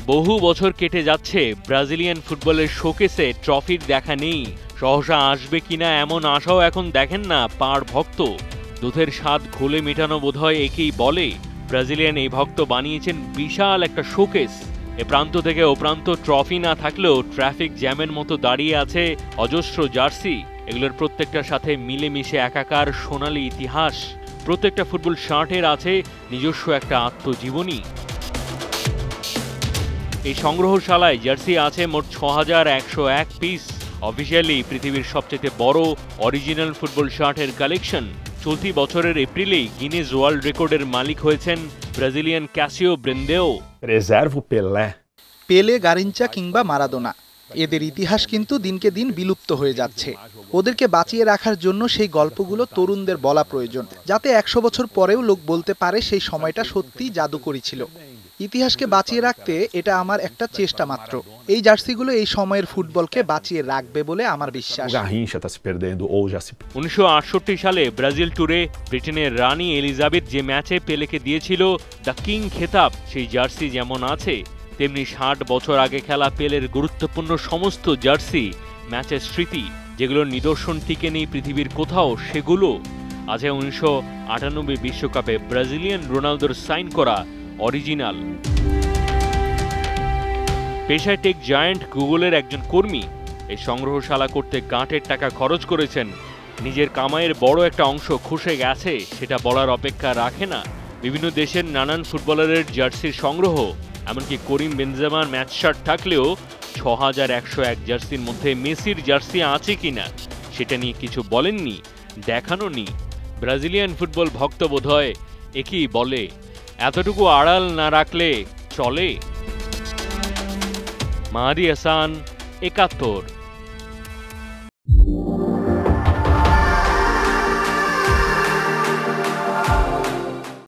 বহু বছর কেটে যাচ্ছে, ব্রাজিলিয়ান ফুটবলের শোকেসে ট্রফির দেখা নেই। সহসা আসবে কিনা এমন আশাও এখন দেখেন না পাড় ভক্ত। দুধের স্বাদ ঘোলে মেটানো বোধহয় একেই বলে। ব্রাজিলিয়ান এই ভক্ত বানিয়েছেন বিশাল একটা শোকেস। এ প্রান্ত থেকে ও প্রান্ত ট্রফি না থাকলেও ট্রাফিক জ্যামের মতো দাঁড়িয়ে আছে অজস্র জার্সি। এগুলোর প্রত্যেকটার সাথে মিলেমিশে একাকার সোনালী ইতিহাস। প্রত্যেকটা ফুটবল শার্টের আছে নিজস্ব একটা আত্মজীবনী। এই সংগ্রহশালায় জার্সি আছে মোট ৬,১০১ পিস। অফিসিয়ালি পৃথিবীর সবচেয়ে বড় অরিজিনাল ফুটবল শার্টের কালেকশন। চলতি বছরের এপ্রিলেই গিনেস ওয়ার্ল্ড রেকর্ডের মালিক হয়েছেন ব্রাজিলিয়ান ক্যাসিও ব্রেন্দেও। পেলে, গারিঞ্চা কিংবা মারাদোনা, এদের ইতিহাস কিন্তু দিনকে দিন বিলুপ্ত হয়ে যাচ্ছে। ওদেরকে বাঁচিয়ে রাখার জন্য সেই গল্পগুলো তরুণদের বলা প্রয়োজন, যাতে ১০০ বছর পরেও লোক বলতে পারে সেই সময়টা সত্যিই জাদুকরী ছিল। ইতিহাসকে বাঁচিয়ে রাখতে এটা আমার একটা চেষ্টা মাত্র। এই জার্সিগুলো এই সময়ের ফুটবলকে বাঁচিয়ে রাখবে বলে আমার বিশ্বাস। ১৯৬৮ সালে ব্রাজিল ট্যুরে ব্রিটেনের রানী এলিজাবেথ যে ম্যাচে পেলেকে দিয়েছিল দ্য কিং খেতাব, সেই জার্সি যেমন আছে, তেমনি ৬০ বছর আগে খেলা পেলের গুরুত্বপূর্ণ সমস্ত জার্সি, ম্যাচের স্মৃতি, যেগুলোর নিদর্শন টিকে নেই পৃথিবীর কোথাও, সেগুলো আছে ১৯৯৮ বিশ্বকাপে ব্রাজিলিয়ান রোনালদোর সাইন করা অরিজিনাল। পেশায় টেক জায়ান্ট গুগলের একজন কর্মী এই সংগ্রহশালা করতে গাঁটের টাকা খরচ করেছেন। নিজের কামাইয়ের বড় একটা অংশ খসে গেছে সেটা বলার অপেক্ষা রাখে না। বিভিন্ন দেশের নানান ফুটবলারের জার্সির সংগ্রহ, এমনকি করিম বেনজেমার ম্যাচ শার্ট থাকলেও ৬,১০১ জার্সির মধ্যে মেসির জার্সি আছে কিনা সেটা নিয়ে কিছু বলেননি, দেখানোনি। ব্রাজিলিয়ান ফুটবল ভক্ত বোধহয় একই বলে, এতটুকু আড়াল না রাখলে চলে। মাহাদি হাসান, ৭১।